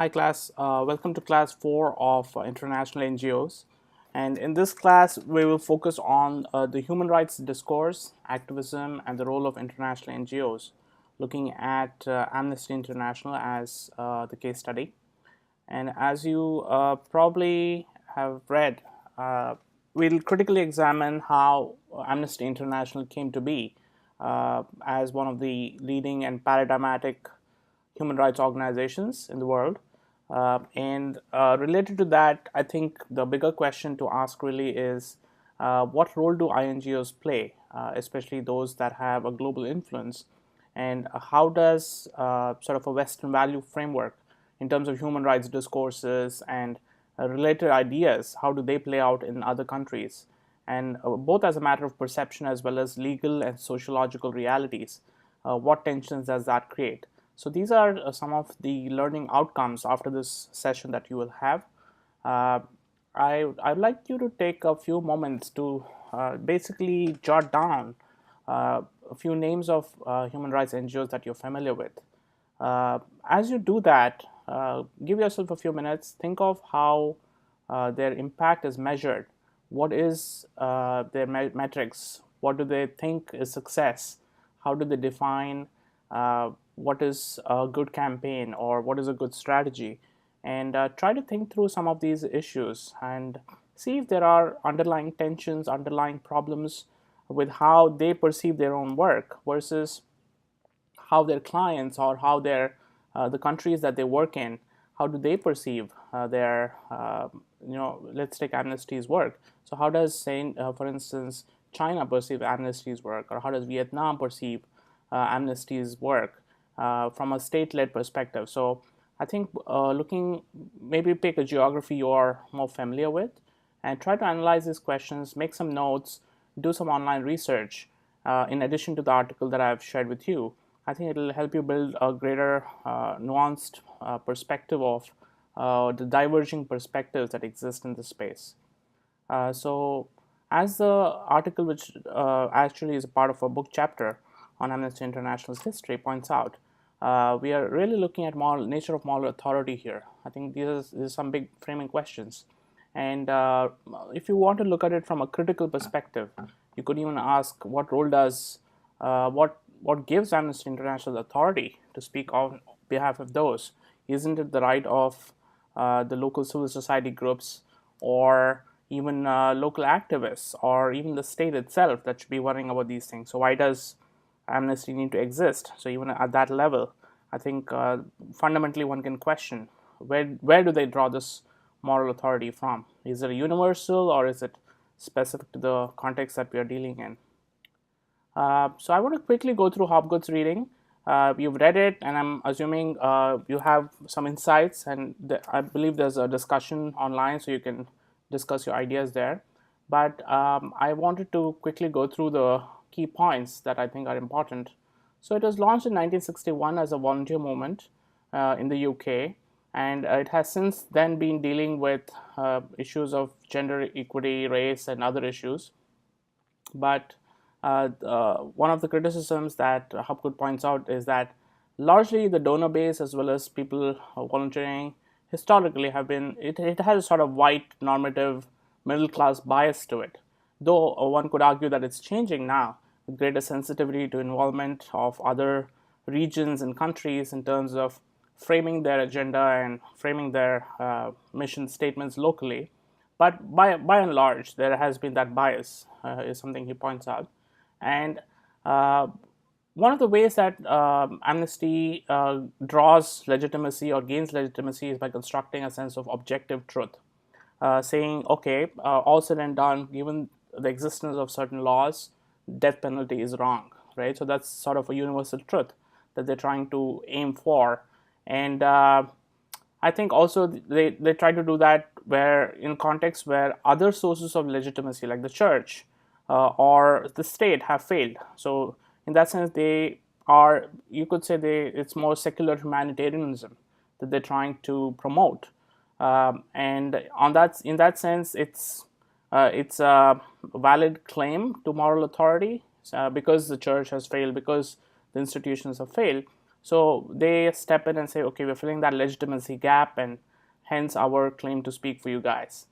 Hi class, welcome to class 4 of International NGOs, and in this class we will focus on the human rights discourse, activism and the role of international NGOs, looking at Amnesty International as the case study. And as you probably have read, we'll critically examine how Amnesty International came to be as one of the leading and paradigmatic human rights organizations in the world. And related to that, I think the bigger question to ask really is what role do INGOs play, especially those that have a global influence, and how does sort of a Western value framework in terms of human rights discourses and related ideas, how do they play out in other countries? And both as a matter of perception as well as legal and sociological realities, what tensions does that create? So these are some of the learning outcomes after this session that you will have. Uh, I'd like you to take a few moments to basically jot down a few names of human rights NGOs that you're familiar with. As you do that, give yourself a few minutes, think of how their impact is measured. What is their metrics? What do they think is success? How do they define what is a good campaign or what is a good strategy? And try to think through some of these issues and see if there are underlying tensions, underlying problems with how they perceive their own work versus how their clients or how their the countries that they work in, how do they perceive their let's take Amnesty's work. So how does, say, for instance, China perceive Amnesty's work, or how does Vietnam perceive Amnesty's work from a state-led perspective? So I think looking, maybe pick a geography you're more familiar with and try to analyze these questions, make some notes, do some online research in addition to the article that I've shared with you. I think it'll help you build a greater nuanced perspective of the diverging perspectives that exist in this space. So as the article, which actually is a part of a book chapter on Amnesty International's history, points out, we are really looking at nature of moral authority here. I think these are some big framing questions. And if you want to look at it from a critical perspective, you could even ask what role does, what gives Amnesty International the authority to speak on behalf of those? Isn't it the right of the local civil society groups or even local activists or even the state itself that should be worrying about these things? So why does Amnesty need to exist? So even at that level, I think fundamentally one can question where do they draw this moral authority from? Is it universal or is it specific to the context that we are dealing in? So I want to quickly go through Hobgood's reading. You've read it, and I'm assuming you have some insights, and I believe there's a discussion online, so you can discuss your ideas there. But I wanted to quickly go through the key points that I think are important. So it was launched in 1961 as a volunteer movement in the UK, and it has since then been dealing with issues of gender equity, race, and other issues. But one of the criticisms that Hopgood points out is that largely the donor base as well as people volunteering historically have been, it has a sort of white normative middle class bias to it. Though one could argue that it's changing now with greater sensitivity to involvement of other regions and countries in terms of framing their agenda and framing their mission statements locally. But by and large, there has been that bias, is something he points out. And one of the ways that Amnesty draws legitimacy or gains legitimacy is by constructing a sense of objective truth, saying, okay, all said and done, given the existence of certain laws, death penalty is wrong, right? So that's sort of a universal truth that they're trying to aim for. And I think also they try to do that where in contexts where other sources of legitimacy like the church or the state have failed. So in that sense, they are, you could say it's more secular humanitarianism that they're trying to promote. And in that sense, it's a valid claim to moral authority because the church has failed, because the institutions have failed. So they step in and say, okay, we're filling that legitimacy gap, and hence our claim to speak for you guys.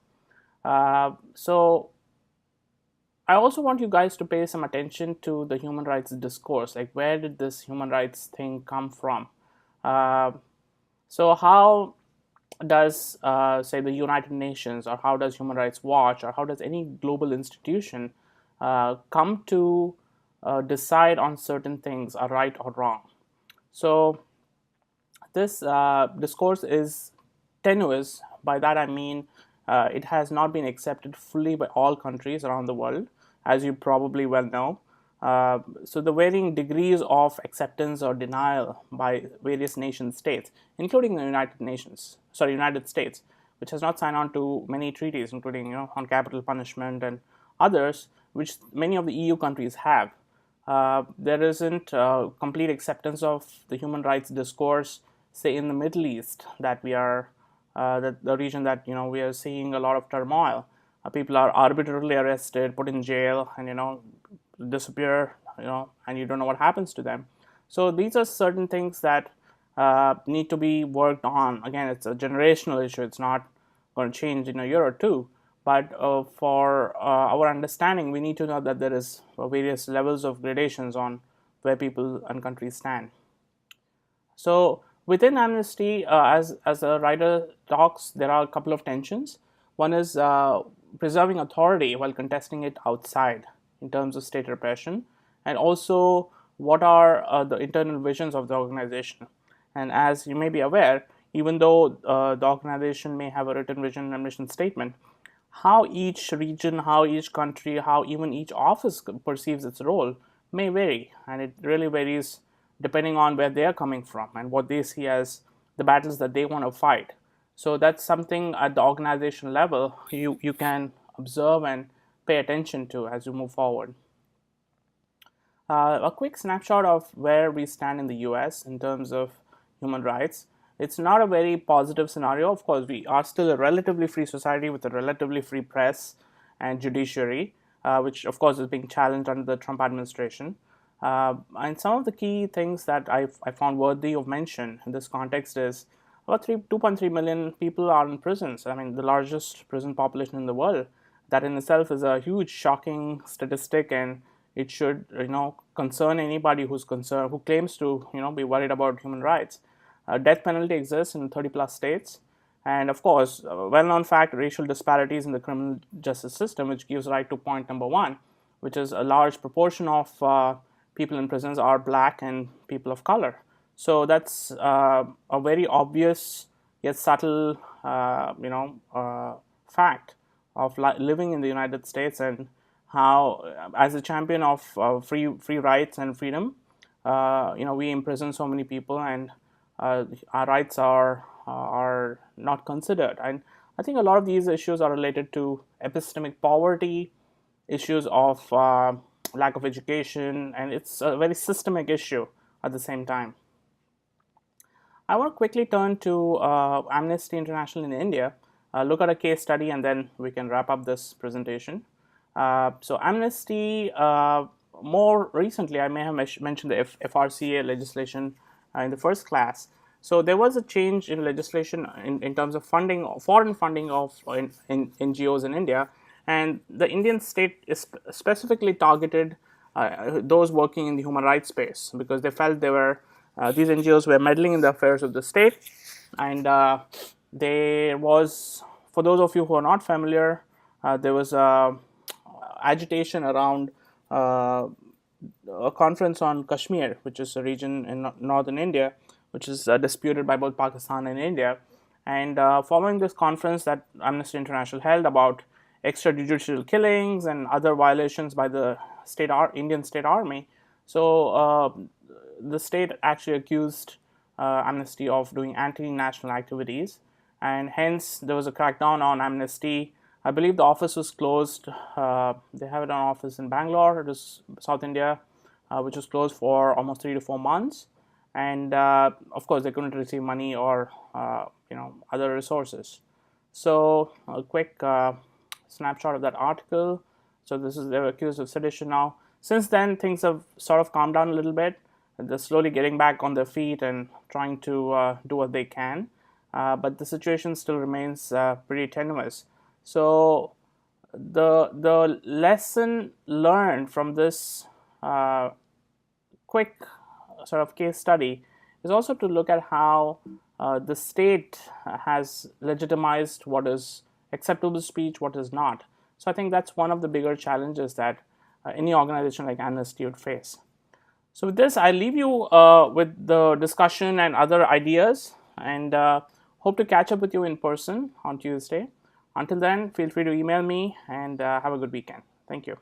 So I also want you guys to pay some attention to the human rights discourse. Like, where did this human rights thing come from? Uh, so how does, say, the United Nations, or how does Human Rights Watch, or how does any global institution come to decide on certain things are right or wrong? So this discourse is tenuous. By that I mean it has not been accepted fully by all countries around the world, as you probably well know. So the varying degrees of acceptance or denial by various nation states, including the United States, which has not signed on to many treaties, including on capital punishment and others, which many of the EU countries have. There isn't complete acceptance of the human rights discourse, say in the Middle East, that we are that the region that we are seeing a lot of turmoil. People are arbitrarily arrested, put in jail, and disappear, and you don't know what happens to them. So these are certain things that need to be worked on. Again, it's a generational issue. It's not going to change in a year or two. But for our understanding, we need to know that there is various levels of gradations on where people and countries stand. So within Amnesty, as a writer talks, there are a couple of tensions. One is preserving authority while contesting it outside in terms of state repression, and also what are the internal visions of the organization. And as you may be aware, even though the organization may have a written vision and mission statement, how each region, how each country, how even each office perceives its role may vary, and it really varies depending on where they are coming from and what they see as the battles that they want to fight. So that's something at the organization level you can observe and pay attention to as you move forward. A quick snapshot of where we stand in the US in terms of human rights. It's not a very positive scenario. Of course, we are still a relatively free society with a relatively free press and judiciary, which of course is being challenged under the Trump administration. And some of the key things that I found worthy of mention in this context is about 2.3 million people are in prisons. I mean, the largest prison population in the world. That in itself is a huge, shocking statistic, and it should concern anybody who's concerned, who claims to be worried about human rights. Death penalty exists in 30 plus states, and of course, well-known fact: racial disparities in the criminal justice system, which gives right to point number one, which is a large proportion of people in prisons are black and people of color. So that's a very obvious yet subtle, fact of living in the United States, and how, as a champion of free rights and freedom, we imprison so many people, and our rights are not considered. And I think a lot of these issues are related to epistemic poverty, issues of lack of education, and it's a very systemic issue at the same time. I want to quickly turn to Amnesty International in India, look at a case study, and then we can wrap up this presentation. So Amnesty, more recently, I may have mentioned the FRCA legislation in the first class. So there was a change in legislation in terms of funding, foreign funding of NGOs in India, and the Indian state is specifically targeted those working in the human rights space, because they felt these NGOs were meddling in the affairs of the state. And there was, for those of you who are not familiar, there was agitation around a conference on Kashmir, which is a region in northern India, which is disputed by both Pakistan and India. And following this conference that Amnesty International held about extrajudicial killings and other violations by the Indian State Army, so the state actually accused Amnesty of doing anti-national activities, and hence there was a crackdown on Amnesty. I believe the office was closed. They have an office in Bangalore, it is South India, which was closed for almost 3 to 4 months. And of course, they couldn't receive money or other resources. So a quick snapshot of that article. So this is, they're accused of sedition now. Since then, things have sort of calmed down a little bit. they're slowly getting back on their feet and trying to do what they can, but the situation still remains pretty tenuous. So the lesson learned from this quick sort of case study is also to look at how the state has legitimized what is acceptable speech, what is not. So I think that's one of the bigger challenges that any organization like Amnesty would face. So with this, I leave you with the discussion and other ideas, and hope to catch up with you in person on Tuesday. Until then, feel free to email me, and have a good weekend. Thank you.